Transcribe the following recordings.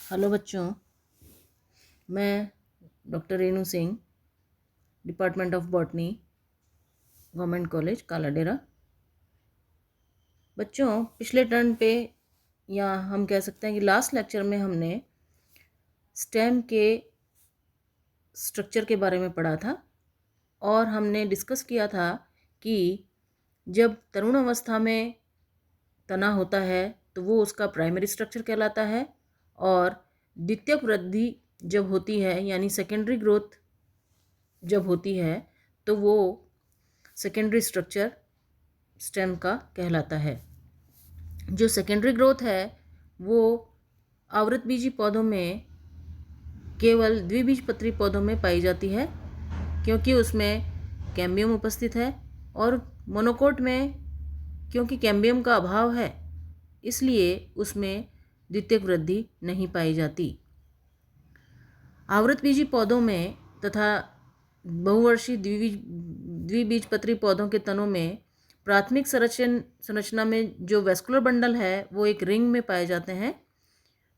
Hello बच्चों, मैं doctor Renu Singh, department of botany, government college Kaladera. बच्चों, पिछले टर्न पे या हम कह सकते हैं कि लास्ट लेक्चर में हमने स्टेम के स्ट्रक्चर के बारे में पढ़ा था और हमने डिस्कस किया था कि जब तरुण अवस्था में तना होता है तो वो उसका प्राइमरी स्ट्रक्चर कहलाता है और द्वितीयक वृद्धि जब होती है यानी सेकेंडरी ग्रोथ जब होती है तो वो सेकेंडरी स्ट्रक्चर स्टेम का कहलाता है। जो सेकेंडरी ग्रोथ है वो आवृतबीजी पौधों में केवल द्विबीजपत्री पौधों में पाई जाती है क्योंकि उसमें कैम्बियम उपस्थित है, और मोनोकोट में क्योंकि कैम्बियम का अभाव है इसलिए उसमें द्वितीयक वृद्धि नहीं पाई जाती। आवृतबीजी पौधों में तथा बहुवर्षीय द्विबीजपत्री पौधों के तनों में प्राथमिक संरचना में जो वेस्कुलर बंडल है वो एक रिंग में पाए जाते हैं।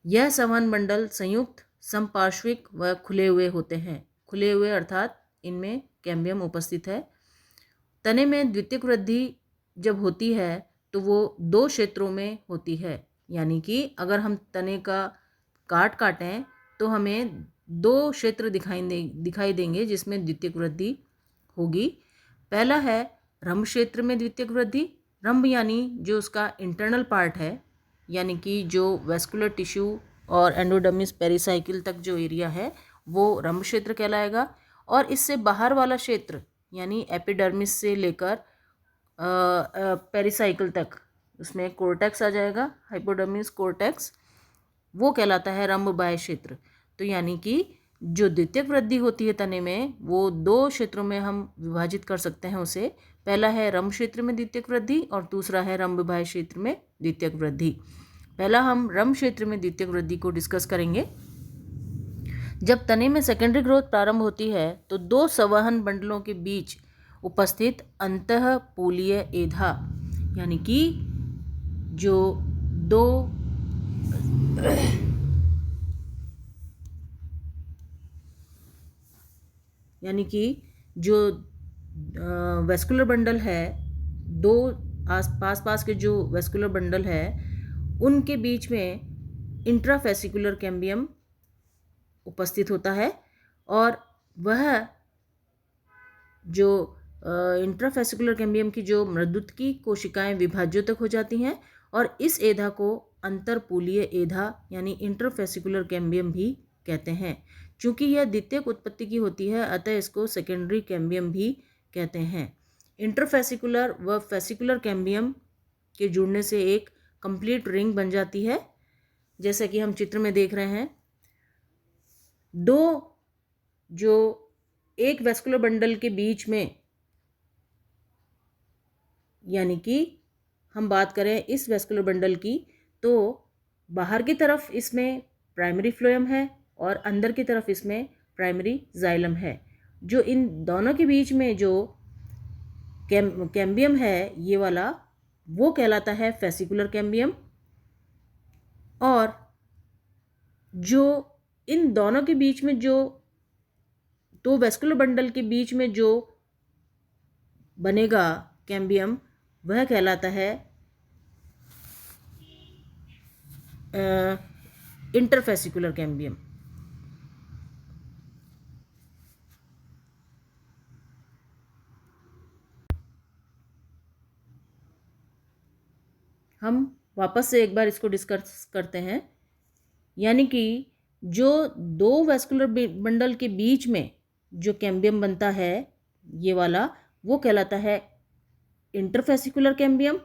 यह संवहन बंडल संयुक्त, समपार्श्विक व खुले हुए होते हैं। खुले हुए अर्थात इनमें कैम्बियम उपस्थित है। तने में द्वितीयक वृद्धि जब होती है तो वो दो क्षेत्रों में होती है, यानी कि अगर हम तने का काटें तो हमें दो क्षेत्र दिखाई देंगे जिसमें द्वितीयक वृद्धि होगी। पहला है रंभ क्षेत्र में द्वितीयक वृद्धि। रंभ यानी जो उसका इंटरनल पार्ट है, यानी कि जो वेस्कुलर टिश्यू और एंडोडर्मिस पेरिसाइकिल तक जो एरिया है वो रंभ क्षेत्र कहलाएगा। और इससे बाहर वाला क्षेत्र यानी एपिडर्मिस से लेकर पेरिसाइकिल तक उसमें कोर्टेक्स आ जाएगा, हाइपोडर्मिस कोर्टेक्स, वो कहलाता है रंभ बाह्य क्षेत्र। तो यानी कि जो द्वितीयक वृद्धि होती है तने में वो दो क्षेत्रों में हम विभाजित कर सकते हैं उसे। पहला है रंभ क्षेत्र में द्वितीयक वृद्धि और दूसरा है रंभ बाह्य क्षेत्र में द्वितीयक वृद्धि। पहला हम रंभ क्षेत्र में द्वितीयक वृद्धि को डिस्कस करेंगे। जब तने में सेकेंडरी ग्रोथ प्रारंभ होती है तो दो संवहन बंडलों के बीच उपस्थित अंतःपोलीय एधा, यानी कि जो दो यानी कि जो वेस्कुलर बंडल है, दो पास के जो वेस्कुलर बंडल है उनके बीच में इंट्राफेसिकुलर कैम्बियम उपस्थित होता है और वह जो इंट्राफेसिकुलर कैम्बियम की जो मृदुतकी कोशिकाएं विभाज्योतक हो जाती हैं और इस एधा को अंतरपोलीय एधा यानी इंटरफेसिकुलर कैम्बियम भी कहते हैं। चूँकि यह द्वितीयक उत्पत्ति की होती है अतः इसको सेकेंडरी कैम्बियम भी कहते हैं। इंटरफेसिकुलर व फेसिकुलर कैम्बियम के जुड़ने से एक कंप्लीट रिंग बन जाती है, जैसा कि हम चित्र में देख रहे हैं। दो जो एक वेस्कुलर बंडल के बीच में, यानी कि हम बात करें इस वेस्कुलर बंडल की, तो बाहर की तरफ इसमें प्राइमरी फ्लोएम है और अंदर की तरफ इसमें प्राइमरी जाइलम है। जो इन दोनों के बीच में जो कैम्बियम है ये वाला वो कहलाता है फेसिकुलर कैम्बियम। और जो इन दोनों के बीच में जो दो वेस्कुलर बंडल के बीच में जो बनेगा कैम्बियम वह कहलाता है इंटरफेसिकुलर कैम्बियम। हम वापस से एक बार इसको डिस्कस करते हैं, यानी कि जो दो वेस्कुलर बंडल के बीच में जो कैम्बियम बनता है ये वाला वो कहलाता है इंटरफेसिकुलर कैम्बियम।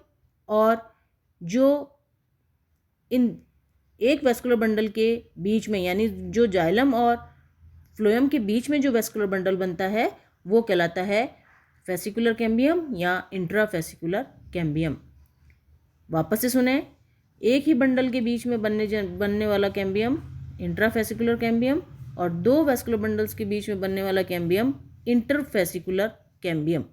और जो इन एक वेस्कुलर बंडल के बीच में यानी जो जाइलम और फ्लोएम के बीच में जो वेस्कुलर बंडल बनता है वो कहलाता है फेसिकुलर कैम्बियम या इंट्राफेसिकुलर कैम्बियम। वापस से सुने, एक ही बंडल के बीच में बनने वाला कैम्बियम इंट्राफेसिकुलर कैम्बियम और दो वेस्कुलर बंडल्स के बीच में बनने वाला कैम्बियम इंटरफेसिकुलर कैम्बियम।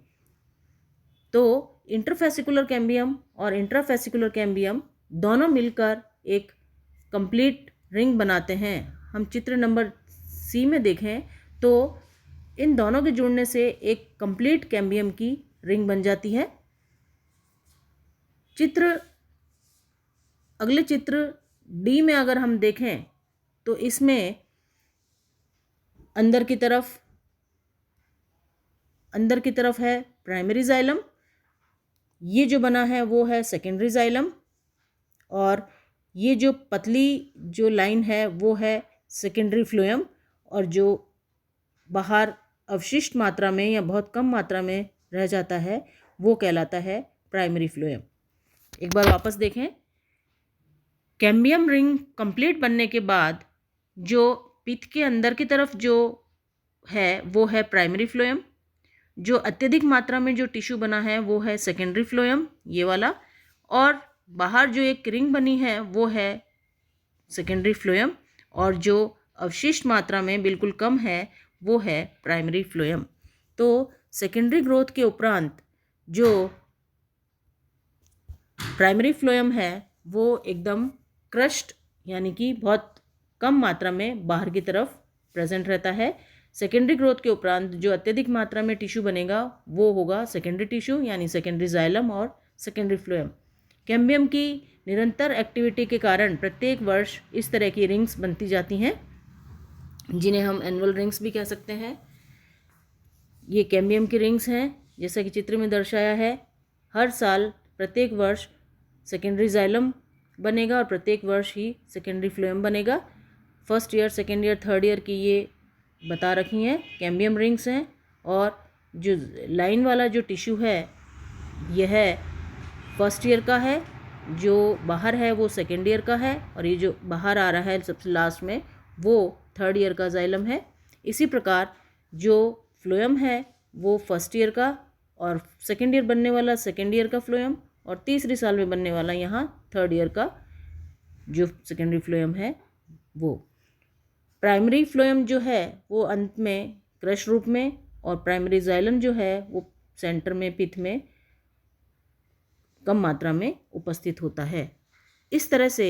तो इंटरफेसिकुलर कैम्बियम और इंट्राफेसिकुलर कैम्बियम दोनों मिलकर एक कंप्लीट रिंग बनाते हैं, हम चित्र नंबर सी में देखें तो इन दोनों के जुड़ने से एक कंप्लीट कैम्बियम की रिंग बन जाती है। अगले चित्र डी में अगर हम देखें तो इसमें अंदर की तरफ है प्राइमरी जाइलम, ये जो बना है वो है सेकेंडरी जाइलम, और ये जो पतली जो लाइन है वो है सेकेंडरी फ्लोएम, और जो बाहर अवशिष्ट मात्रा में या बहुत कम मात्रा में रह जाता है वो कहलाता है प्राइमरी फ्लोएम। एक बार वापस देखें, कैम्बियम रिंग कंप्लीट बनने के बाद जो पित्त के अंदर की तरफ जो है वो है प्राइमरी फ्लोएम, जो अत्यधिक मात्रा में जो टिश्यू बना है वो है सेकेंडरी फ्लोएम ये वाला, और बाहर जो एक रिंग बनी है वो है सेकेंडरी फ्लोएम, और जो अवशिष्ट मात्रा में बिल्कुल कम है वो है प्राइमरी फ्लोएम। तो सेकेंडरी ग्रोथ के उपरांत जो प्राइमरी फ्लोएम है वो एकदम क्रश्ड यानी कि बहुत कम मात्रा में बाहर की तरफ प्रेजेंट रहता है। सेकेंडरी ग्रोथ के उपरांत जो अत्यधिक मात्रा में टिश्यू बनेगा वो होगा सेकेंडरी टिश्यू यानी सेकेंडरी जाइलम और सेकेंडरी फ्लोएम। कैम्बियम की निरंतर एक्टिविटी के कारण प्रत्येक वर्ष इस तरह की रिंग्स बनती जाती हैं, जिन्हें हम एनुअल रिंग्स भी कह सकते हैं। ये कैम्बियम की रिंग्स हैं, जैसा कि चित्र में दर्शाया है। हर साल प्रत्येक वर्ष सेकेंडरी जाइलम बनेगा और प्रत्येक वर्ष ही सेकेंडरी फ्लोएम बनेगा। First year, second year, third year की ये बता रखी हैं कैम्बियम रिंग्स हैं, और जो लाइन वाला जो टिश्यू है यह है फर्स्ट ईयर का है, जो बाहर है वो सेकेंड ईयर का है, और ये जो बाहर आ रहा है सबसे लास्ट में वो थर्ड ईयर का जाइलम है। इसी प्रकार जो फ्लोएम है वो फर्स्ट ईयर का, और सेकेंड ईयर बनने वाला सेकेंड ईयर का फ्लोएम, और तीसरी साल में बनने वाला यहाँ थर्ड ईयर का जो सेकेंडरी फ्लोएम है वो। प्राइमरी फ्लोएम जो है वो अंत में क्रश रूप में, और प्राइमरी जाइलम जो है वो सेंटर में पित्त में कम मात्रा में उपस्थित होता है। इस तरह से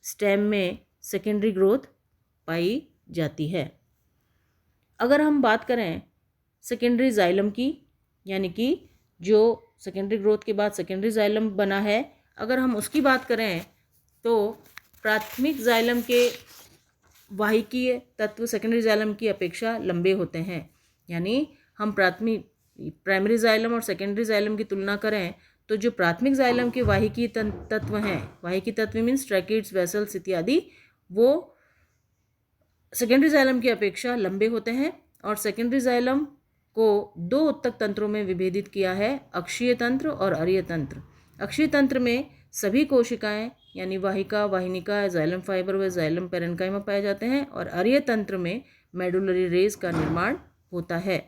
स्टेम में सेकेंडरी ग्रोथ पाई जाती है। अगर हम बात करें सेकेंडरी जाइलम की, यानी कि जो सेकेंडरी ग्रोथ के बाद सेकेंडरी जाइलम बना है, अगर हम उसकी बात करें तो प्राथमिक जाइलम के वाहिकीय तत्व सेकेंडरी जाइलम की अपेक्षा लंबे होते हैं। यानी हम प्राइमरी जाइलम और सेकेंडरी जाइलम की तुलना करें तो जो प्राथमिक जाइलम के वाहिकीय तत्व हैं, वाहिकीय तत्व मीन्स ट्रैकिड्स, वेसल्स इत्यादि, वो सेकेंडरी जाइलम की अपेक्षा लंबे होते हैं। और सेकेंडरी जाइलम को दो उत्तक तंत्रों में विभेदित किया है, अक्षीय तंत्र और अरीय तंत्र। अक्षीय तंत्र में सभी कोशिकाएं यानी वाहिका, वाहिनिका, जाइलम फाइबर व जाइलम पेरेन्काइमा पाए जाते हैं, और अरीय तंत्र में मेडुलरी रेज का निर्माण होता है।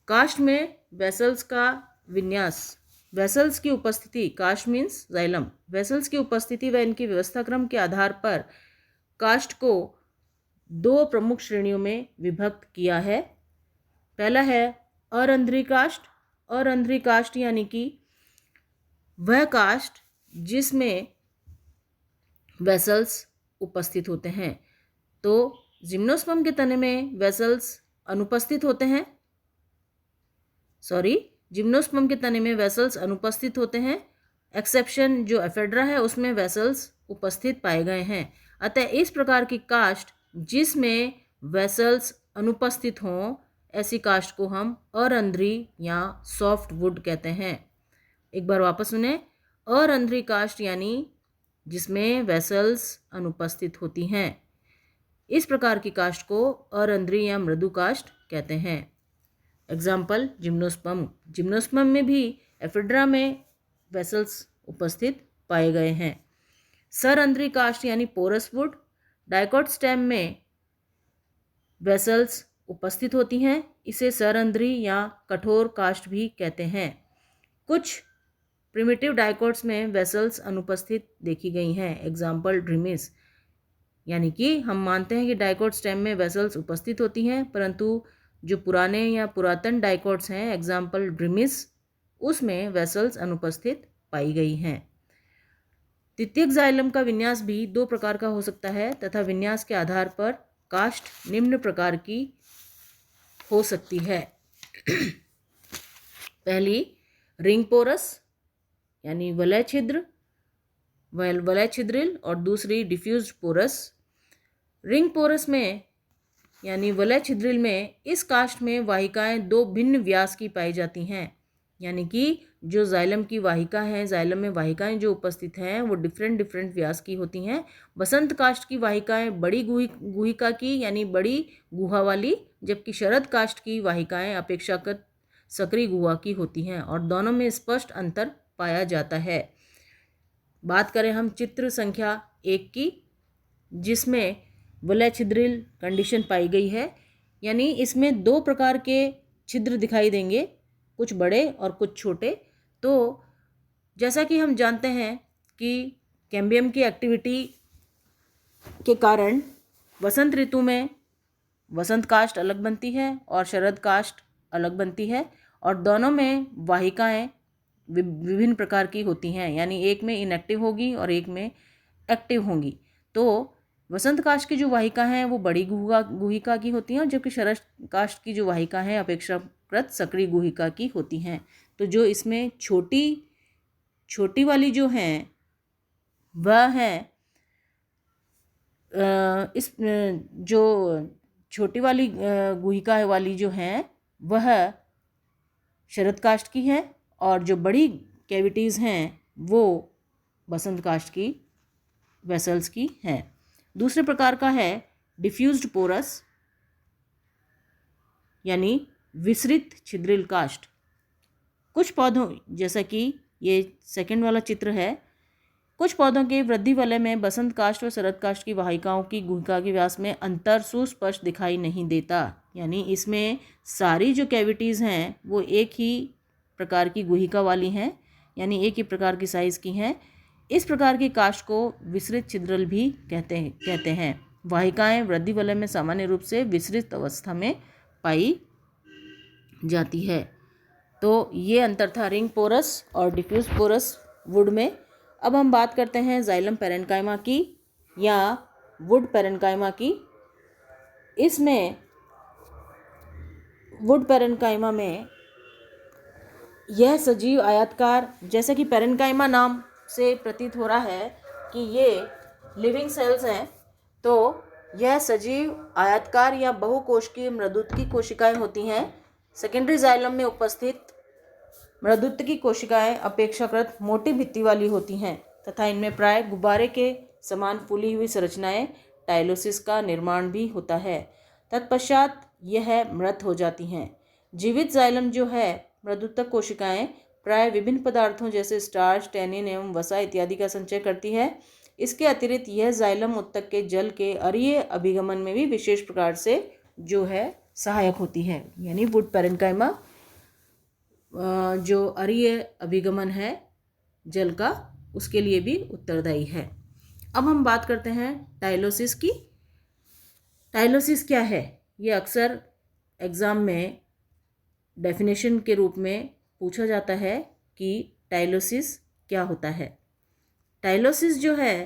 काष्ठ में वेसल्स का विन्यास, वेसल्स की उपस्थिति, काष्ठ मीन्स जाइलम, वेसल्स की उपस्थिति व इनकी व्यवस्था क्रम के आधार पर काष्ठ को दो प्रमुख श्रेणियों में विभक्त किया है। पहला है अरंध्री काष्ठ। अरंध्री काष्ठ यानी कि वह काष्ठ जिसमें वेसल्स उपस्थित होते हैं। तो जिम्नोस्पर्म के तने में वेसल्स अनुपस्थित होते हैं, जिम्नोस्पर्म के तने में वेसल्स अनुपस्थित होते हैं। एक्सेप्शन जो एफेड्रा है उसमें वेसल्स उपस्थित पाए गए हैं। अतः इस प्रकार की काष्ठ जिसमें वेसल्स अनुपस्थित हों, ऐसी काष्ठ को हम अरंध्री या सॉफ्ट वुड कहते हैं। एक बार वापस सुने, अरंध्री काष्ठ यानी जिसमें वेसल्स अनुपस्थित होती हैं, इस प्रकार की काष्ठ को अरंध्री या मृदु काष्ठ कहते हैं। एग्जाम्पल जिम्नोस्पर्म, जिम्नोस्पर्म में भी एफिड्रा में वेसल्स उपस्थित पाए गए हैं। सरंध्री काष्ठ यानी पोरस वुड, डाइकोट स्टेम में वेसल्स उपस्थित होती हैं, इसे सरंध्री या कठोर काष्ठ भी कहते हैं। कुछ प्रिमिटिव डाइकोट्स में वेसल्स अनुपस्थित देखी गई हैं। एग्जाम्पल ड्रीमिस, यानी कि हम मानते हैं कि डाइकोट स्टेम में वेसल्स उपस्थित होती हैं, परंतु जो पुराने या पुरातन डाइकोट्स हैं, एग्जाम्पल ड्रीमिस, उसमें वेसल्स अनुपस्थित पाई गई हैं। तृतीयक जाइलम का विन्यास भी दो प्रकार का हो सकता है तथा विन्यास के आधार पर काष्ठ निम्न प्रकार की हो सकती है। पहली रिंग पोरस यानी वलय छिद्र वलय छिद्रिल और दूसरी डिफ्यूज्ड पोरस। रिंग पोरस में यानी वलय छिद्रिल में इस काष्ठ में वाहिकाएं दो भिन्न व्यास की पाई जाती हैं, यानी कि जो जाइलम की वाहिका है, जाइलम में वाहिकाएं जो उपस्थित हैं वो डिफरेंट व्यास की होती हैं। बसंत काष्ठ की वाहिकाएं बड़ी गुहिका की यानी बड़ी गुहा वाली, जबकि शरद काष्ठ की वाहिकाएं अपेक्षाकृत सकरी गुहा की होती हैं और दोनों में स्पष्ट अंतर पाया जाता है। बात करें हम चित्र संख्या 1 की, जिसमें वलय छिद्रिल कंडीशन पाई गई है, यानी इसमें दो प्रकार के छिद्र दिखाई देंगे, कुछ बड़े और कुछ छोटे। तो जैसा कि हम जानते हैं कि कैम्बियम की एक्टिविटी के कारण वसंत ऋतु में वसंत काष्ठ अलग बनती है और शरद काष्ठ अलग बनती है और दोनों में वाहिकाएं विभिन्न प्रकार की होती हैं, यानी एक में इनएक्टिव होगी और एक में एक्टिव होंगी। तो वसंत काष्ठ की जो वाहिका हैं वो बड़ी गुहिका की होती हैं, जबकि शरद काष्ठ की जो वाहिका हैं अपेक्षाकृत सकरी गुहिका की होती हैं। तो जो इसमें छोटी वाली जो हैं वह है इस जो छोटी वाली गुहिका वाली जो हैं वह शरद काष्ठ की है और जो बड़ी कैविटीज़ हैं वो बसंत काष्ठ की वेसल्स की हैं। दूसरे प्रकार का है डिफ्यूज्ड पोरस यानी विसरित छिद्रिल काष्ठ। कुछ पौधों, जैसा कि ये सेकंड वाला चित्र है, कुछ पौधों के वृद्धि वलय में बसंत काष्ठ व शरद काष्ठ की वाहिकाओं की गुहिका के व्यास में अंतर सुस्पष्ट दिखाई नहीं देता, यानी इसमें सारी जो कैविटीज़ हैं वो एक ही प्रकार की गुहिका वाली हैं, यानी एक ही प्रकार की साइज़ की हैं। इस प्रकार की काष्ठ को विसरित छिद्रिल भी कहते हैं। वाहिकाएं वृद्धि वलय में सामान्य रूप से विसरित अवस्था में पाई जाती है। तो ये अंतर था रिंग पोरस और डिफ्यूज पोरस वुड में। अब हम बात करते हैं जाइलम पैरेन्काइमा की या वुड पैरेन्काइमा की। इसमें वुड पैरेन्काइमा में यह सजीव आयताकार, जैसे कि पैरेन्काइमा नाम से प्रतीत हो रहा है कि ये लिविंग सेल्स हैं, तो यह सजीव आयताकार या बहुकोशिकीय मृदुत्की कोशिकाएं होती हैं। सेकेंडरी जाइलम में उपस्थित मृदुत्की कोशिकाएं अपेक्षाकृत मोटी भित्ति वाली होती हैं तथा इनमें प्राय गुब्बारे के समान फूली हुई संरचनाएं टाइलोसिस का निर्माण भी होता है। तत्पश्चात यह मृत हो जाती हैं। जीवित जाइलम जो है मृदुत्तक कोशिकाएं प्राय विभिन्न पदार्थों जैसे स्टार्च, टैनिन एवं वसा इत्यादि का संचय करती है। इसके अतिरिक्त यह जाइलम उत्तक के जल के अरीय अभिगमन में भी विशेष प्रकार से जो है सहायक होती है, यानी वुड पैरेन्काइमा जो अरीय अभिगमन है जल का, उसके लिए भी उत्तरदायी है। अब हम बात करते हैं टाइलोसिस की। टाइलोसिस क्या है? ये अक्सर एग्ज़ाम में डेफिनेशन के रूप में पूछा जाता है कि टाइलोसिस क्या होता है। टाइलोसिस जो है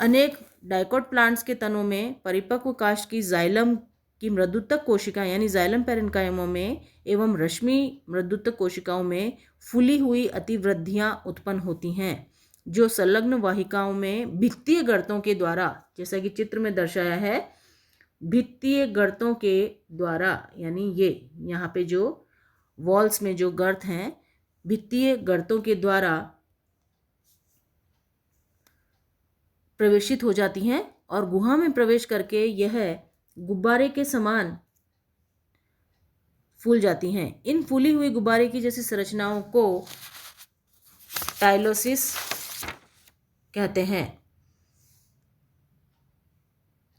अनेक डाइकोट प्लांट्स के तनों में परिपक्व काष्ठ की जाइलम की मृदुत्तक कोशिकाएं यानी जाइलम पैरेन्काइमा में एवं रश्मि मृदुत्तक कोशिकाओं में फूली हुई अतिवृद्धियां उत्पन्न होती हैं, जो संलग्न वाहिकाओं में भित्तीय गर्तों के द्वारा, जैसा कि चित्र में दर्शाया है, भित्तीय गर्तों के द्वारा, यानी ये यहाँ पे जो वॉल्स में जो गर्त हैं, भित्तीय गर्तों के द्वारा प्रवेशित हो जाती हैं और गुहा में प्रवेश करके यह गुब्बारे के समान फूल जाती हैं। इन फूली हुई गुब्बारे की जैसी संरचनाओं को टाइलोसिस कहते हैं।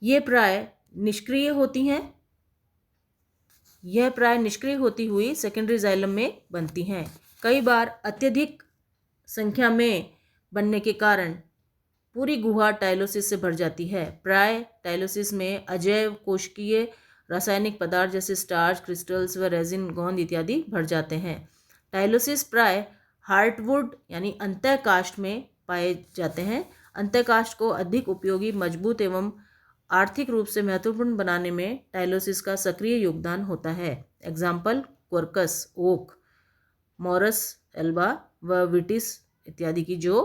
ये प्राय निष्क्रिय होती हैं। यह प्राय निष्क्रिय होती हुई सेकेंडरी जाइलम में बनती हैं। कई बार अत्यधिक संख्या में बनने के कारण पूरी गुहा टाइलोसिस से भर जाती है। प्राय टाइलोसिस में अजैव कोशिकीय रासायनिक पदार्थ जैसे स्टार्च, क्रिस्टल्स व रेजिन, गोंद इत्यादि भर जाते हैं। टाइलोसिस प्राय हार्टवुड यानी अंतः काष्ठ में पाए जाते हैं। अंतःकाष्ठ को अधिक उपयोगी, मजबूत एवं आर्थिक रूप से महत्वपूर्ण बनाने में टाइलोसिस का सक्रिय योगदान होता है। एग्जाम्पल क्वर्कस, ओक, मॉरस एल्बा व विटिस इत्यादि की जो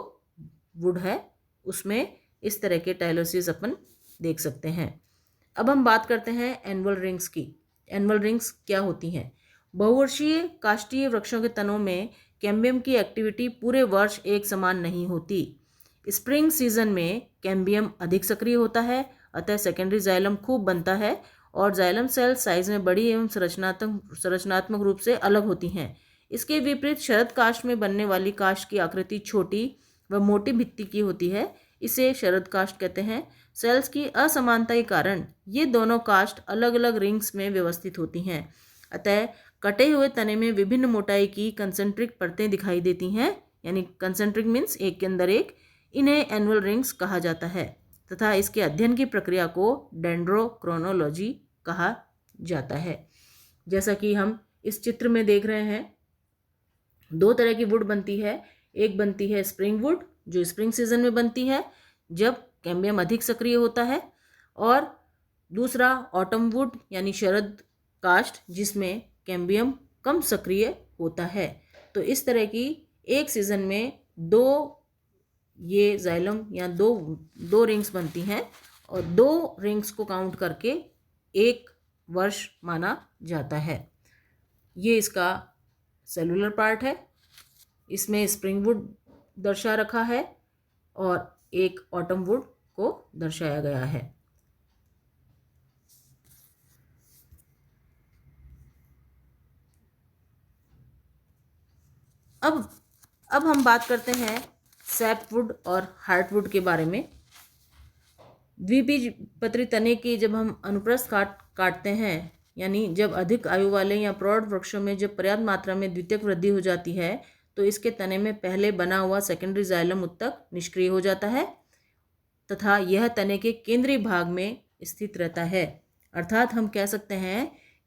वुड है उसमें इस तरह के टाइलोसिस अपन देख सकते हैं। अब हम बात करते हैं एनुअल रिंग्स की। एनुअल रिंग्स क्या होती हैं? बहुवर्षीय काष्ठीय वृक्षों के तनों में कैम्बियम की एक्टिविटी पूरे वर्ष एक समान नहीं होती। स्प्रिंग सीजन में कैम्बियम अधिक सक्रिय होता है, अतः सेकेंडरी जाइलम खूब बनता है और जाइलम सेल साइज में बड़ी एवं संरचनात्मक रूप से अलग होती हैं। इसके विपरीत शरद काष्ठ में बनने वाली काष्ठ की आकृति छोटी व मोटी भित्ति की होती है, इसे शरद काष्ठ कहते हैं। सेल्स की असमानता के कारण ये दोनों काष्ठ अलग अलग रिंग्स में व्यवस्थित होती हैं, अतः कटे हुए तने में विभिन्न मोटाई की कंसेंट्रिक परतें दिखाई देती हैं, यानी कंसेंट्रिक मीन्स एक के अंदर एक। इन्हें एनुअल रिंग्स कहा जाता है तथा इसके अध्ययन की प्रक्रिया को डेंड्रोक्रोनोलॉजी कहा जाता है। जैसा कि हम इस चित्र में देख रहे हैं, दो तरह की वुड बनती है। एक बनती है स्प्रिंग वुड जो स्प्रिंग सीजन में बनती है जब कैम्बियम अधिक सक्रिय होता है, और दूसरा ऑटम वुड यानी शरद काष्ठ जिसमें कैम्बियम कम सक्रिय होता है। तो इस तरह की एक सीजन में दो ये जाइलम या दो रिंग्स बनती हैं और दो रिंग्स को काउंट करके एक वर्ष माना जाता है। ये इसका सेलुलर पार्ट है, इसमें स्प्रिंग वुड दर्शा रखा है और एक ऑटम वुड को दर्शाया गया है। अब हम बात करते हैं सैपवुड और हार्टवुड के बारे में। द्विबीजपत्री तने की जब हम अनुप्रस्थ काटते हैं, यानी जब अधिक आयु वाले या प्रौढ़ वृक्षों में जब पर्याप्त मात्रा में द्वितीयक वृद्धि हो जाती है तो इसके तने में पहले बना हुआ सेकेंडरी जाइलम उत्तक निष्क्रिय हो जाता है तथा यह तने के केंद्रीय भाग में स्थित रहता है। अर्थात हम कह सकते हैं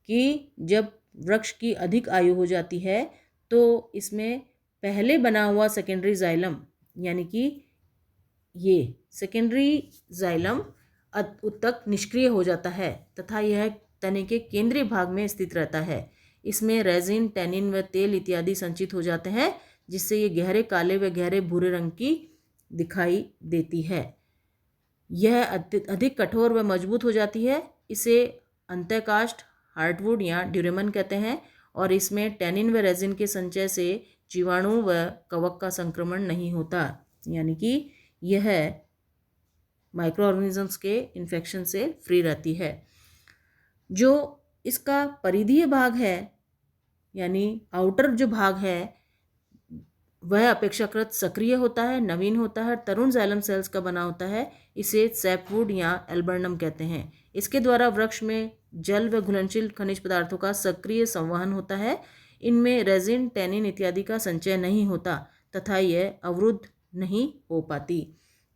कि जब वृक्ष की अधिक आयु हो जाती है तो इसमें पहले बना हुआ सेकेंडरी जाइलम यानी कि ये सेकेंडरी जाइलम उत्तक निष्क्रिय हो जाता है तथा यह तने के केंद्रीय भाग में स्थित रहता है। इसमें रेजिन, टैनिन व तेल इत्यादि संचित हो जाते हैं जिससे ये गहरे काले व गहरे भूरे रंग की दिखाई देती है। यह अधिक कठोर व मजबूत हो जाती है। इसे अंतःकाष्ठ हार्टवुड या ड्यूरेमन कहते हैं और इसमें टैनिन व रेजिन के संचय से जीवाणु व कवक का संक्रमण नहीं होता, यानी कि यह माइक्रो ऑर्गेनिजम्स के इन्फेक्शन से फ्री रहती है। जो इसका परिधीय भाग है यानी आउटर जो भाग है वह अपेक्षाकृत सक्रिय होता है, नवीन होता है, तरुण जाइलम सेल्स का बना होता है। इसे सैपवुड या एल्बर्नम कहते हैं। इसके द्वारा वृक्ष में जल व घुलनशील खनिज पदार्थों का सक्रिय संवहन होता है। इनमें रेजिन, टैनिन इत्यादि का संचय नहीं होता तथा यह अवरुद्ध नहीं हो पाती।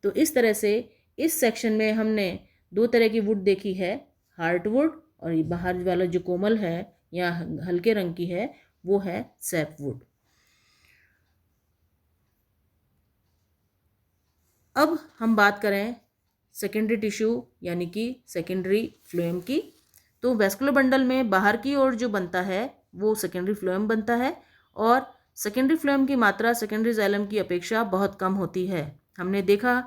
तो इस तरह से इस सेक्शन में हमने दो तरह की वुड देखी है, हार्टवुड, और ये बाहर वाला जो कोमल है या हल्के रंग की है वो है सैपवुड। अब हम बात करें सेकेंडरी टिश्यू यानी कि सेकेंडरी फ्लोएम की। तो वैस्कुलर बंडल में बाहर की ओर जो बनता है वो सेकेंडरी फ्लोएम बनता है और सेकेंडरी फ्लोएम की मात्रा सेकेंडरी जाइलम की अपेक्षा बहुत कम होती है। हमने देखा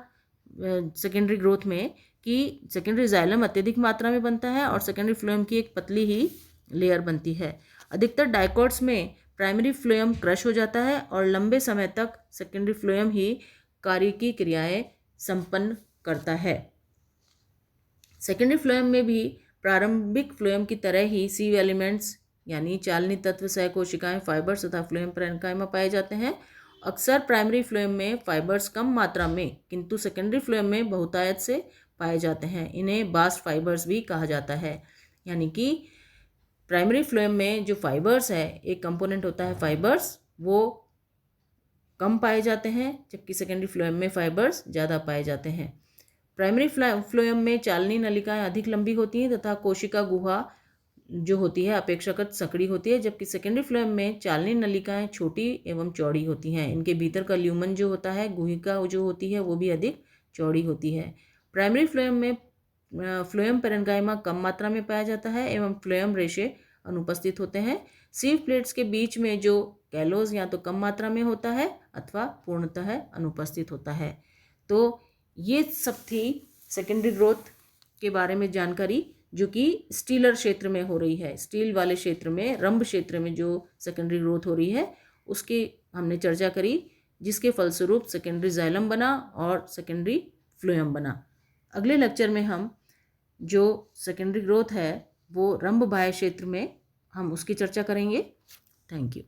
सेकेंडरी ग्रोथ में कि सेकेंडरी जाइलम अत्यधिक मात्रा में बनता है और सेकेंडरी फ्लोएम की एक पतली ही लेयर बनती है। अधिकतर डाइकोट्स में प्राइमरी फ्लोएम क्रश हो जाता है और लंबे समय तक सेकेंडरी फ्लोएम ही कार्य की क्रियाएं संपन्न करता है। सेकेंडरी फ्लोएम में भी प्रारंभिक फ्लोएम की तरह ही सीव एलिमेंट्स यानी चालनी तत्व, सहकोशिकाएं, फाइबर्स तथा फ्लोएम पैरेन्काइमा पाए जाते हैं। अक्सर प्राइमरी फ्लोएम में फाइबर्स कम मात्रा में किंतु सेकेंडरी फ्लोएम में बहुतायत से पाए जाते हैं। इन्हें बास्ट फाइबर्स भी कहा जाता है। यानी कि प्राइमरी फ्लोएम में जो फाइबर्स है, एक कंपोनेंट होता है फाइबर्स, वो कम पाए जाते हैं जबकि सेकेंडरी फ्लोएम में फाइबर्स ज़्यादा पाए जाते हैं। प्राइमरी फ्लोएम में चालनी नलिकाएं अधिक लंबी होती हैं तथा कोशिका गुहा जो होती है अपेक्षाकृत संकरी होती है, जबकि सेकेंडरी फ्लोएम में चालनी नलिकाएं छोटी एवं चौड़ी होती हैं। इनके भीतर का ल्यूमन जो होता है, गुहिका जो होती है, वो भी अधिक चौड़ी होती है। प्राइमरी फ्लोएम में फ्लोएम पेरेन्काइमा कम मात्रा में पाया जाता है एवं फ्लोएम रेशे अनुपस्थित होते हैं। सीव प्लेट्स के बीच में जो कैलोज या तो कम मात्रा में होता है अथवा पूर्णतः अनुपस्थित होता है। तो ये सब थी सेकेंडरी ग्रोथ के बारे में जानकारी, जो कि स्टीलर क्षेत्र में हो रही है। स्टील वाले क्षेत्र में, रंभ क्षेत्र में जो सेकेंडरी ग्रोथ हो रही है उसकी हमने चर्चा करी, जिसके फलस्वरूप सेकेंडरी जाइलम बना और सेकेंडरी फ्लोएम बना। अगले लेक्चर में हम जो सेकेंडरी ग्रोथ है वो रंभ बाह्य क्षेत्र में हम उसकी चर्चा करेंगे। Thank you.